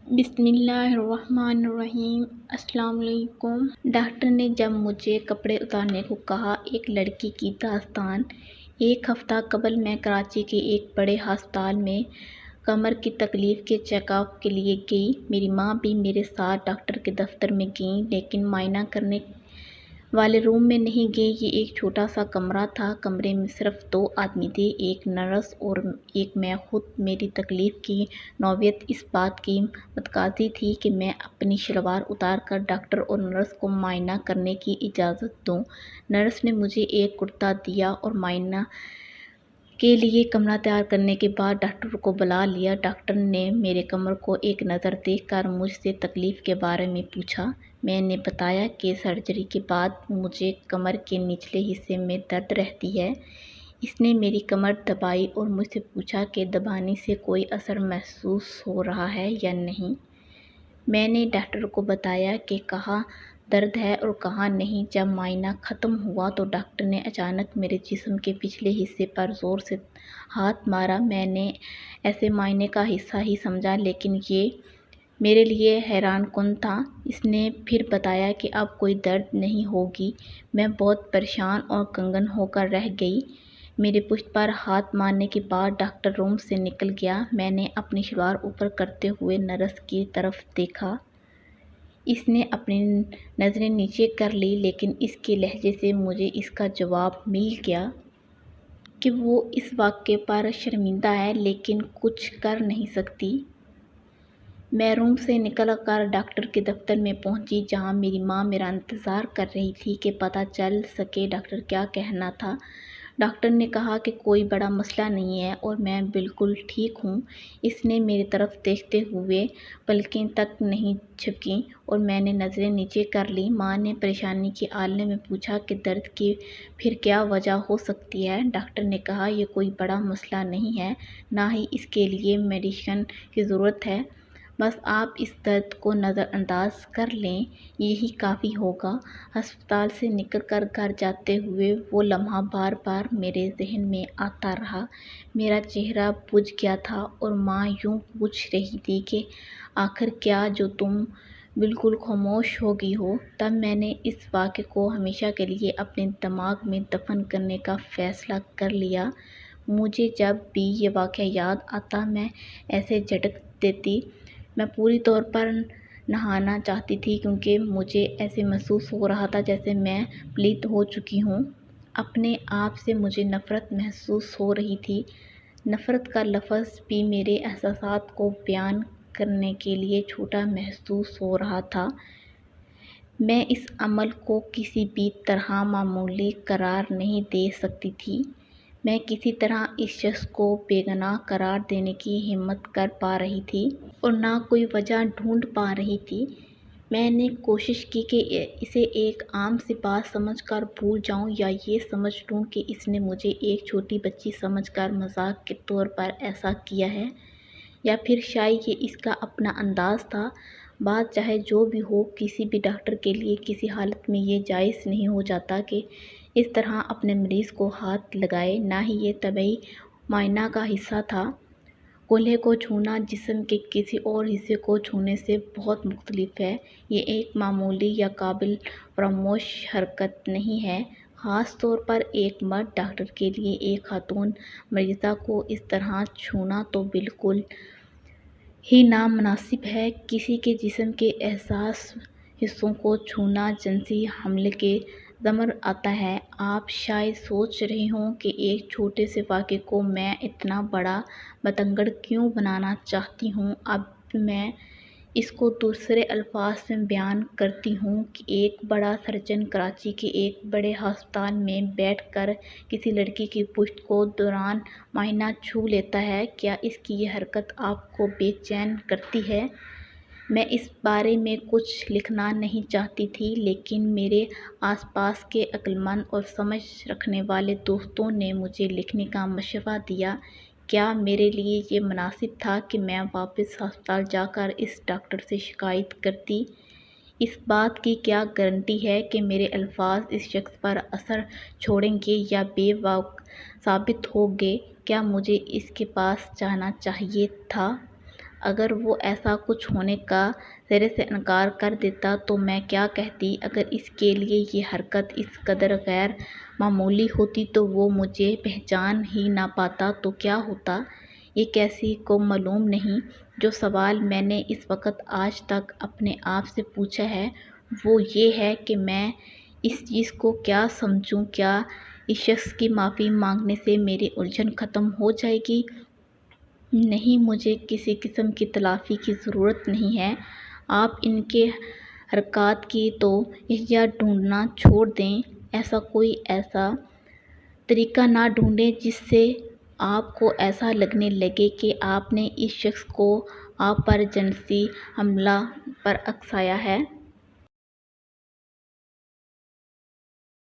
بسم اللہ الرحمن الرحیم۔ السلام علیکم۔ ڈاکٹر نے جب مجھے کپڑے اتارنے کو کہا، ایک لڑکی کی داستان۔ ایک ہفتہ قبل میں کراچی کے ایک بڑے ہسپتال میں کمر کی تکلیف کے چیک اپ کے لیے گئی۔ میری ماں بھی میرے ساتھ ڈاکٹر کے دفتر میں گئی، لیکن معائنہ کرنے والے روم میں نہیں گئی۔ یہ ایک چھوٹا سا کمرہ تھا۔ کمرے میں صرف 2 آدمی تھے، ایک نرس اور ایک میں خود۔ میری تکلیف کی نوعیت اس بات کی متقاضی تھی کہ میں اپنی شلوار اتار کر ڈاکٹر اور نرس کو معائنہ کرنے کی اجازت دوں۔ نرس نے مجھے ایک کرتا دیا اور معائنہ کے لیے کمرہ تیار کرنے کے بعد ڈاکٹر کو بلا لیا۔ ڈاکٹر نے میرے کمر کو ایک نظر دیکھ کر مجھ سے تکلیف کے بارے میں پوچھا۔ میں نے بتایا کہ سرجری کے بعد مجھے کمر کے نچلے حصے میں درد رہتی ہے۔ اس نے میری کمر دبائی اور مجھ سے پوچھا کہ دبانے سے کوئی اثر محسوس ہو رہا ہے یا نہیں۔ میں نے ڈاکٹر کو بتایا کہ کہاں درد ہے اور کہاں نہیں۔ جب معائنہ ختم ہوا تو ڈاکٹر نے اچانک میرے جسم کے پچھلے حصے پر زور سے ہاتھ مارا۔ میں نے اسے معائنے کا حصہ ہی سمجھا، لیکن یہ میرے لیے حیران کن تھا۔ اس نے پھر بتایا کہ اب کوئی درد نہیں ہوگی۔ میں بہت پریشان اور کنگن ہو کر رہ گئی۔ میرے پشت پر ہاتھ مارنے کے بعد ڈاکٹر روم سے نکل گیا۔ میں نے اپنی شلوار اوپر کرتے ہوئے نرس کی طرف دیکھا۔ اس نے اپنی نظریں نیچے کر لیں، لیکن اس کے لہجے سے مجھے اس کا جواب مل گیا کہ وہ اس واقعے پر شرمندہ ہے، لیکن کچھ کر نہیں سکتی۔ میں روم سے نکل کر ڈاکٹر کے دفتر میں پہنچی، جہاں میری ماں میرا انتظار کر رہی تھی کہ پتہ چل سکے ڈاکٹر کیا کہنا تھا۔ ڈاکٹر نے کہا کہ کوئی بڑا مسئلہ نہیں ہے اور میں بالکل ٹھیک ہوں۔ اس نے میری طرف دیکھتے ہوئے پلکیں تک نہیں جھپکیں اور میں نے نظریں نیچے کر لیں۔ ماں نے پریشانی کے آلے میں پوچھا کہ درد کی پھر کیا وجہ ہو سکتی ہے؟ ڈاکٹر نے کہا، یہ کوئی بڑا مسئلہ نہیں ہے، نہ ہی اس کے لیے میڈیسن کی ضرورت ہے۔ بس آپ اس درد کو نظر انداز کر لیں، یہی کافی ہوگا۔ ہسپتال سے نکل کر گھر جاتے ہوئے وہ لمحہ بار بار میرے ذہن میں آتا رہا۔ میرا چہرہ بجھ گیا تھا اور ماں یوں پوچھ رہی تھی کہ آخر کیا جو تم بالکل خاموش ہو گئی ہو؟ تب میں نے اس واقعے کو ہمیشہ کے لیے اپنے دماغ میں دفن کرنے کا فیصلہ کر لیا۔ مجھے جب بھی یہ واقعہ یاد آتا میں ایسے جھٹک دیتی۔ میں پوری طور پر نہانا چاہتی تھی، کیونکہ مجھے ایسے محسوس ہو رہا تھا جیسے میں پلیت ہو چکی ہوں۔ اپنے آپ سے مجھے نفرت محسوس ہو رہی تھی۔ نفرت کا لفظ بھی میرے احساسات کو بیان کرنے کے لیے چھوٹا محسوس ہو رہا تھا۔ میں اس عمل کو کسی بھی طرح معمولی قرار نہیں دے سکتی تھی۔ میں کسی طرح اس شخص کو بے گناہ قرار دینے کی ہمت کر پا رہی تھی اور نہ کوئی وجہ ڈھونڈ پا رہی تھی۔ میں نے کوشش کی کہ اسے ایک عام سی بات سمجھ کر بھول جاؤں، یا یہ سمجھ لوں کہ اس نے مجھے ایک چھوٹی بچی سمجھ کر مذاق کے طور پر ایسا کیا ہے، یا پھر شاید یہ اس کا اپنا انداز تھا۔ بات چاہے جو بھی ہو، کسی بھی ڈاکٹر کے لیے کسی حالت میں یہ جائز نہیں ہو جاتا کہ اس طرح اپنے مریض کو ہاتھ لگائے، نہ ہی یہ طبی معائنہ کا حصہ تھا۔ کولہے کو چھونا جسم کے کسی اور حصے کو چھونے سے بہت مختلف ہے۔ یہ ایک معمولی یا قابل فراموش حرکت نہیں ہے، خاص طور پر ایک مرد ڈاکٹر کے لیے۔ ایک خاتون مریضہ کو اس طرح چھونا تو بالکل ہی نامناسب ہے۔ کسی کے جسم کے حساس حصوں کو چھونا جنسی حملے کے ضمن آتا ہے۔ آپ شاید سوچ رہے ہوں کہ ایک چھوٹے سے واقعے کو میں اتنا بڑا بتنگڑ کیوں بنانا چاہتی ہوں؟ اب میں اس کو دوسرے الفاظ میں بیان کرتی ہوں کہ ایک بڑا سرجن کراچی کے ایک بڑے ہسپتال میں بیٹھ کر کسی لڑکی کی پشت کو دوران معائنہ چھو لیتا ہے۔ کیا اس کی یہ حرکت آپ کو بے چین کرتی ہے؟ میں اس بارے میں کچھ لکھنا نہیں چاہتی تھی، لیکن میرے آس پاس کے عقلمند اور سمجھ رکھنے والے دوستوں نے مجھے لکھنے کا مشورہ دیا۔ کیا میرے لیے یہ مناسب تھا کہ میں واپس ہسپتال جا کر اس ڈاکٹر سے شکایت کرتی؟ اس بات کی کیا گارنٹی ہے کہ میرے الفاظ اس شخص پر اثر چھوڑیں گے یا بے وقوع ثابت ہوں گے؟ کیا مجھے اس کے پاس جانا چاہیے تھا؟ اگر وہ ایسا کچھ ہونے کا ذرے سے انکار کر دیتا تو میں کیا کہتی؟ اگر اس کے لیے یہ حرکت اس قدر غیر معمولی ہوتی تو وہ مجھے پہچان ہی نہ پاتا تو کیا ہوتا؟ یہ کسی کو معلوم نہیں۔ جو سوال میں نے اس وقت آج تک اپنے آپ سے پوچھا ہے وہ یہ ہے کہ میں اس چیز کو کیا سمجھوں؟ کیا اس شخص کی معافی مانگنے سے میری الجھن ختم ہو جائے گی؟ نہیں، مجھے کسی قسم کی تلافی کی ضرورت نہیں ہے۔ آپ ان کے حرکات کی تو وجہ ڈھونڈنا چھوڑ دیں۔ ایسا طریقہ نہ ڈھونڈیں جس سے آپ کو ایسا لگنے لگے کہ آپ نے اس شخص کو آپ پر جنسی حملہ پر اکسایا ہے۔